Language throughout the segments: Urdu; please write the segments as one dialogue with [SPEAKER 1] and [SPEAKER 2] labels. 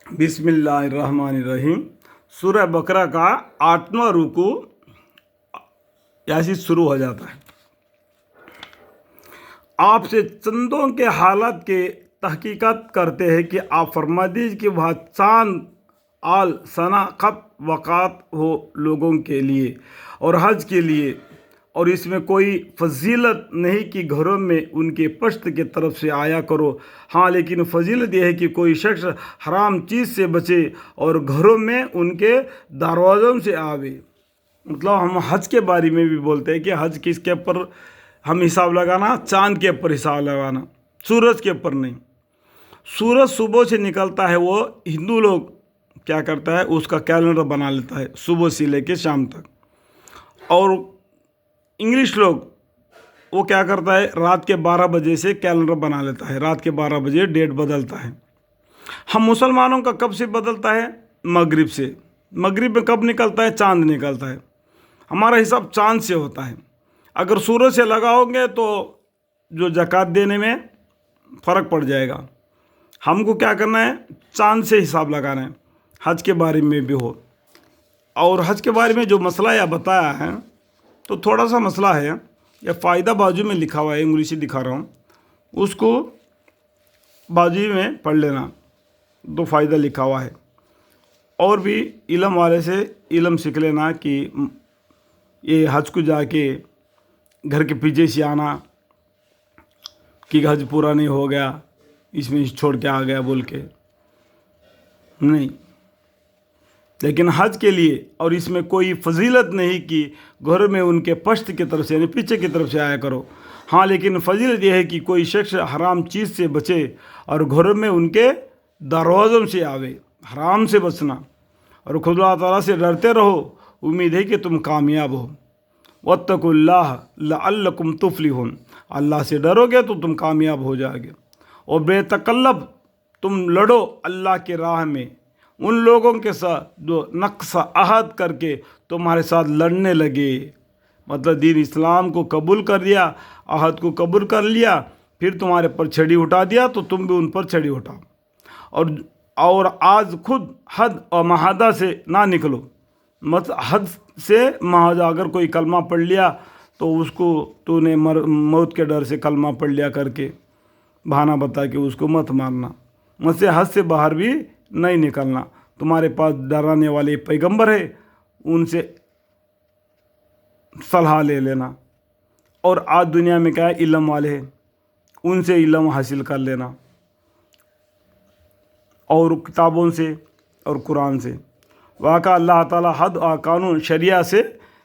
[SPEAKER 1] بسم اللہ الرحمن الرحیم۔ سورہ بقرہ کا 8واں رکوع ایسی شروع ہو جاتا ہے۔ آپ سے چندوں کے حالات کے تحقیقات کرتے ہیں کہ آپ فرما دیجیے کہ وہ چاند آل سنا خط وقات ہو لوگوں کے لیے اور حج کے لیے، اور اس میں کوئی فضیلت نہیں کہ گھروں میں ان کے پشت کی طرف سے آیا کرو، ہاں لیکن فضیلت یہ ہے کہ کوئی شخص حرام چیز سے بچے اور گھروں میں ان کے دروازوں سے آوے۔ مطلب ہم حج کے بارے میں بھی بولتے ہیں کہ حج کس کے اوپر ہم حساب لگانا، چاند کے اوپر حساب لگانا، سورج کے اوپر نہیں۔ سورج صبح سے نکلتا ہے، وہ ہندو لوگ کیا کرتا ہے، اس کا کیلنڈر بنا لیتا ہے صبح سے لے کے شام تک، اور انگلش لوگ وہ کیا کرتا ہے، رات کے 12 بجے سے کیلنڈر بنا لیتا ہے، رات کے 12 بجے ڈیٹ بدلتا ہے۔ ہم مسلمانوں کا کب سے بدلتا ہے؟ مغرب سے۔ مغرب میں کب نکلتا ہے؟ چاند نکلتا ہے۔ ہمارا حساب چاند سے ہوتا ہے۔ اگر سورج سے لگاؤ گے تو جو زکوٰۃ دینے میں فرق پڑ جائے گا۔ ہم کو کیا کرنا ہے؟ چاند سے حساب لگانا ہے۔ حج کے بارے میں بھی ہو، اور حج کے بارے میں جو مسئلہ یہ بتایا ہے تو تھوڑا سا مسئلہ ہے، یہ فائدہ بازو میں لکھا ہوا ہے، انگلش دکھا رہا ہوں، اس کو بازو میں پڑھ لینا تو فائدہ لکھا ہوا ہے، اور بھی علم والے سے علم سیکھ لینا کہ یہ حج کو جا کے گھر کے پیچھے سے آنا کہ حج پورا نہیں ہو گیا، اس میں چھوڑ کے آ گیا بول کے نہیں، لیکن حج کے لیے، اور اس میں کوئی فضیلت نہیں کہ گھر میں ان کے پشت کی طرف سے یعنی پیچھے کی طرف سے آیا کرو، ہاں لیکن فضیلت یہ ہے کہ کوئی شخص حرام چیز سے بچے اور گھر میں ان کے دروازوں سے آوے، حرام سے بچنا، اور خدا تعالیٰ سے ڈرتے رہو، امید ہے کہ تم کامیاب ہو۔ واتقوا اللہ لعلکم تفلحون، اللہ سے ڈرو گے تو تم کامیاب ہو جاؤ گے، اور بے تکلف تم لڑو اللہ کے راہ میں ان لوگوں کے ساتھ جو نقص عہد کر کے تمہارے ساتھ لڑنے لگے۔ مطلب دین اسلام کو قبول کر لیا، عہد کو قبول کر لیا، پھر تمہارے پر چھڑی اٹھا دیا تو تم بھی ان پر چھڑی اٹھاؤ، اور آج خود حد اور معاہدہ سے نہ نکلو۔ مطلب حد سے معاہدہ، اگر کوئی کلمہ پڑھ لیا تو اس کو تو نے موت کے ڈر سے کلمہ پڑھ لیا کر کے بہانہ بتا کے اس کو مت مارنا، مجھ سے حد سے باہر بھی نہیں نکلنا۔ تمہارے پاس ڈرانے والے پیغمبر ہے، ان سے صلاح لے لینا، اور آج دنیا میں کیا ہے، علم والے ہیں، ان سے علم حاصل کر لینا، اور کتابوں سے اور قرآن سے۔ واقعہ اللہ تعالیٰ حد اور قانون شریعہ سے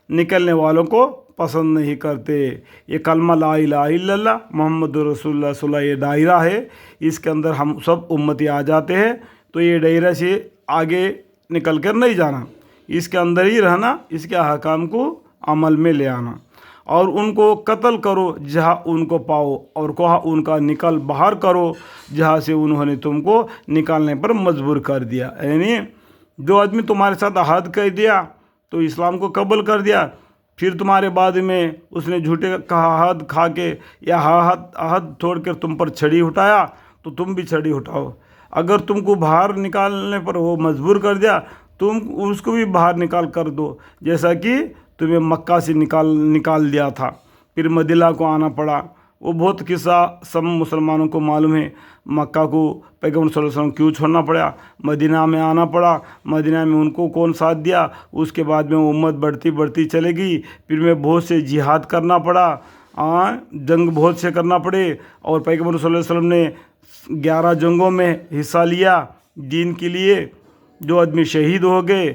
[SPEAKER 1] نکلنے والوں کو پسند نہیں کرتے۔ یہ کلمہ لا الہ الا اللہ محمد رسول اللہ صلی اللہ علیہ وسلم، یہ دائرہ ہے، اس کے اندر ہم سب امتی آ جاتے ہیں، تو یہ دائرہ سے آگے نکل کر نہیں جانا، اس کے اندر ہی رہنا، اس کے احکام کو عمل میں لے آنا، اور ان کو قتل کرو جہاں ان کو پاؤ، اور کہا ان کا نکل باہر کرو جہاں سے انہوں نے تم کو نکالنے پر مجبور کر دیا۔ یعنی جو آدمی تمہارے ساتھ عہد کر دیا تو اسلام کو قبول کر دیا، پھر تمہارے بعد میں اس نے جھوٹے کا عہد کھا کے یا عہد چھوڑ کر تم پر چھڑی اٹھایا تو تم بھی چھڑی اٹھاؤ۔ اگر تم کو باہر نکالنے پر وہ مجبور کر دیا، تم اس کو بھی باہر نکال کر دو، جیسا کہ تمہیں مکہ سے نکال دیا تھا، پھر مدینہ کو آنا پڑا۔ وہ بہت قصہ سب مسلمانوں کو معلوم ہے، مکہ کو پیغمبر صلی اللہ علیہ وسلم کیوں چھوڑنا پڑا، مدینہ میں آنا پڑا، مدینہ میں ان کو کون ساتھ دیا، اس کے بعد میں امت بڑھتی چلے گئی، پھر میں بہت سے جہاد کرنا پڑا، جنگ بہت سے کرنا پڑے، اور پیغمبر صلی اللہ علیہ وسلم نے 11 جنگوں میں حصہ لیا دین کے لیے، جو آدمی شہید ہو گئے،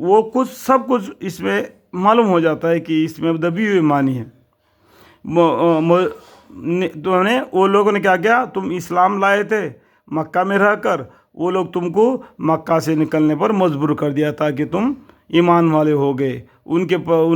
[SPEAKER 1] وہ سب کچھ اس میں معلوم ہو جاتا ہے کہ اس میں دبی ہوئی معنی ہے۔ تو وہ لوگوں نے کیا کیا، تم اسلام لائے تھے مکہ میں رہ کر، وہ لوگ تم کو مکہ سے نکلنے پر مجبور کر دیا تاکہ تم ایمان والے ہو گئے ان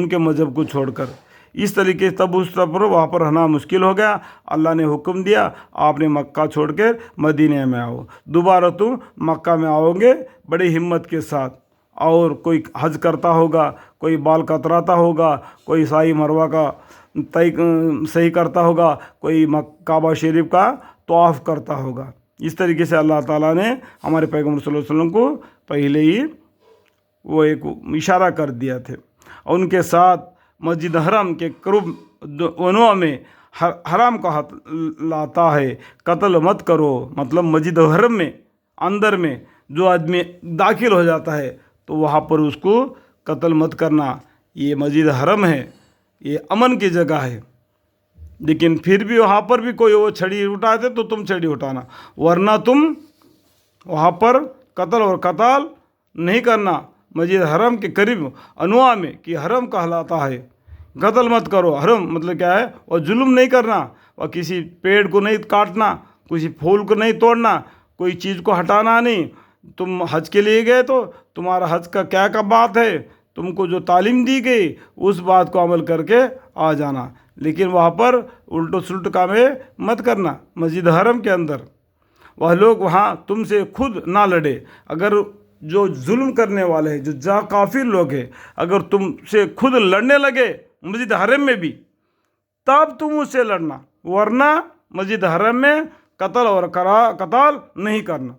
[SPEAKER 1] کے مذہب کو چھوڑ کر، اس طریقے سے تب اس پر وہاں پر رہنا مشکل ہو گیا۔ اللہ نے حکم دیا، آپ نے مکہ چھوڑ کر مدینہ میں آؤ، دوبارہ تم مکہ میں آؤ گے بڑی ہمت کے ساتھ، اور کوئی حج کرتا ہوگا، کوئی بال کتراتا ہوگا، کوئی سعی مروہ کا صحیح کرتا ہوگا، کوئی کعبہ شریف کا طواف کرتا ہوگا، اس طریقے سے اللہ تعالیٰ نے ہمارے پیغمبر صلی اللہ علیہ وسلم کو پہلے ہی وہ ایک اشارہ کر دیا تھے. اور ان کے ساتھ مسجد حرم کے قرب ونوا میں حرام کا لاتا ہے، قتل مت کرو. مطلب مسجد حرم میں اندر میں جو آدمی داخل ہو جاتا ہے تو وہاں پر اس کو قتل مت کرنا. یہ مسجد حرم ہے، یہ امن کی جگہ ہے، لیکن پھر بھی وہاں پر بھی کوئی وہ چھڑی اٹھاتے تو تم چھڑی اٹھانا، ورنہ تم وہاں پر قتل اور قتال نہیں کرنا. مسجد حرم کے قریب انواع میں کہ حرم کہلاتا ہے، قتل مت کرو. حرم مطلب کیا ہے؟ اور ظلم نہیں کرنا، اور کسی پیڑ کو نہیں کاٹنا، کسی پھول کو نہیں توڑنا، کوئی چیز کو ہٹانا نہیں. تم حج کے لیے گئے تو تمہارا حج کا کیا بات ہے، تم کو جو تعلیم دی گئی اس بات کو عمل کر کے آ جانا، لیکن وہاں پر الٹ سلٹ کامیں مت کرنا. مسجد حرم کے اندر وہ لوگ وہاں تم سے خود نہ لڑے. اگر جو ظلم کرنے والے ہیں، جو کافر لوگ ہیں، اگر تم سے خود لڑنے لگے مسجد حرم میں بھی تب تم اس سے لڑنا، ورنہ مسجد حرم میں قتل اور قتال نہیں کرنا.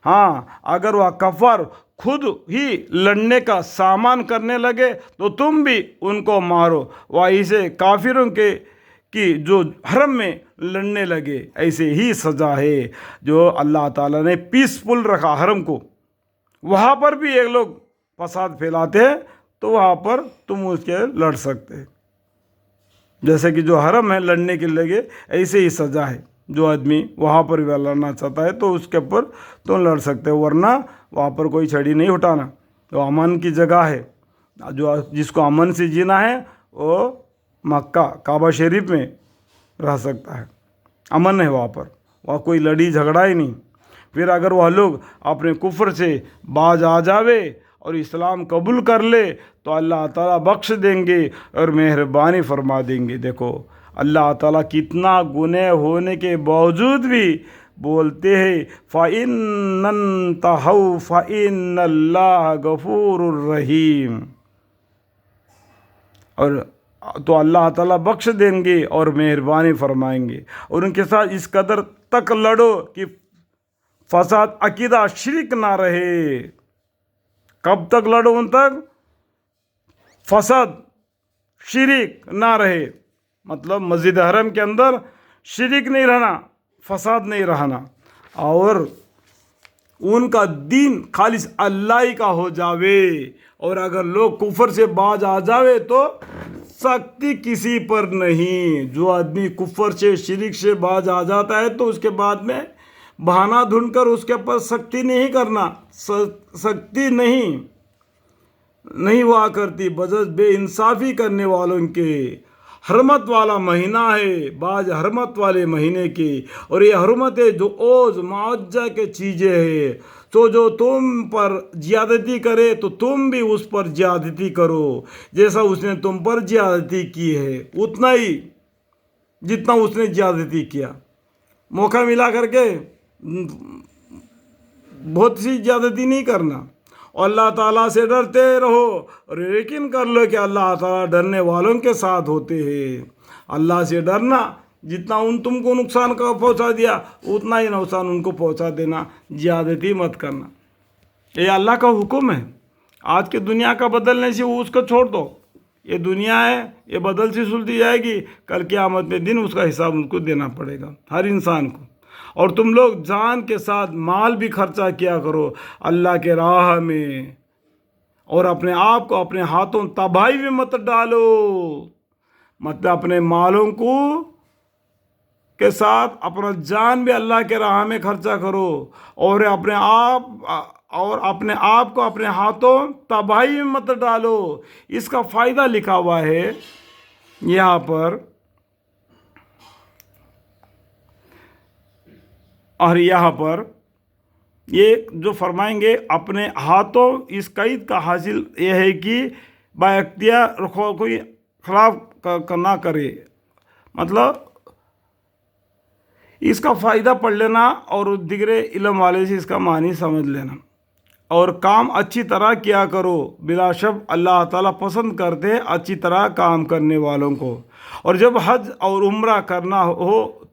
[SPEAKER 1] ہاں اگر وہ کفار خود ہی لڑنے کا سامان کرنے لگے تو تم بھی ان کو مارو. وہ ایسے کافروں کے کہ جو حرم میں لڑنے لگے ایسے ہی سزا ہے. جو اللہ تعالیٰ نے پیسفل رکھا حرم کو، وہاں پر بھی ایک لوگ فساد پھیلاتے ہیں تو وہاں پر تم اس کے لڑ سکتے ہیں. جیسے کہ جو حرم ہے لڑنے کے لگے ایسے ہی سزا ہے. جو آدمی وہاں پر بھی لڑنا چاہتا ہے تو اس کے اوپر تم لڑ سکتے ہو، ورنہ وہاں پر کوئی چھڑی نہیں اٹھانا. وہ امن کی جگہ ہے. جو جس کو امن سے جینا ہے وہ مکہ کعبہ شریف میں رہ سکتا ہے، امن ہے وہاں پر، وہاں کوئی لڑائی جھگڑا ہی نہیں. پھر اگر وہ لوگ اپنے کفر سے باز آ جاوے اور اسلام قبول کر لے تو اللہ تعالیٰ بخش دیں گے اور مہربانی فرما دیں گے. دیکھو اللہ تعالیٰ کتنا گناہ ہونے کے باوجود بھی بولتے ہیں فَإِنَّ انْتَهَوْا فَإِنَّ اللَّهَ غَفُورٌ رَحِيمٌ. اور تو اللہ تعالیٰ بخش دیں گے اور مہربانی فرمائیں گے. اور ان کے ساتھ اس قدر تک لڑو کہ فساد عقیدہ شرک نہ رہے. کب تک لڑو؟ ان تک فساد شرک نہ رہے. مطلب مسجد حرم کے اندر شرک نہیں رہنا، فساد نہیں رہنا، اور ان کا دین خالص اللہ ہی کا ہو جاوے. اور اگر لوگ کفر سے باز آ جاوے تو سختی کسی پر نہیں. جو آدمی کفر سے شرک سے باز آ جاتا ہے تو اس کے بعد میں بہانہ ڈھونڈ کر اس کے اوپر سختی نہیں کرنا. سختی نہیں ہوا کرتی بجز بے انصافی کرنے والوں کے. حرمت والا مہینہ ہے بعض حرمت والے مہینے کی، اور یہ حرمت ہے جو اوز معجزہ کے چیزیں ہیں. تو جو تم پر زیادتی کرے تو تم بھی اس پر زیادتی کرو، جیسا اس نے تم پر زیادتی کی ہے اتنا ہی جتنا اس نے زیادتی کیا. موقع ملا کر کے بہت سی زیادتی نہیں کرنا. اور اللہ تعالیٰ سے ڈرتے رہو اور یقین کر لو کہ اللہ تعالیٰ ڈرنے والوں کے ساتھ ہوتے ہیں. اللہ سے ڈرنا، جتنا تم کو نقصان کا پہنچا دیا اتنا ہی نقصان ان کو پہنچا دینا، زیادتی مت کرنا. یہ اللہ کا حکم ہے. آج کی دنیا کا بدلنے سے وہ اس کو چھوڑ دو. یہ دنیا ہے، یہ بدل سی سلتی جائے گی. کل قیامت میں دن اس کا حساب ان کو دینا پڑے گا، ہر انسان کو. اور تم لوگ جان کے ساتھ مال بھی خرچہ کیا کرو اللہ کے راہ میں، اور اپنے آپ کو اپنے ہاتھوں تباہی بھی مت ڈالو. مطلب اپنے مالوں کو کے ساتھ اپنا جان بھی اللہ کے راہ میں خرچہ کرو، اور اپنے آپ کو اپنے ہاتھوں تباہی میں مت ڈالو. اس کا فائدہ لکھا ہوا ہے یہاں پر، اور یہاں پر یہ جو فرمائیں گے اپنے ہاتھوں اس قید کا حاصل یہ ہے کہ با اختیار کوئی خلاف نہ کرے. مطلب اس کا فائدہ پڑھ لینا اور دیگر علم والے سے اس کا معنی سمجھ لینا، اور کام اچھی طرح کیا کرو. بلا شک اللہ تعالیٰ پسند کرتے ہیں اچھی طرح کام کرنے والوں کو. اور جب حج اور عمرہ کرنا ہو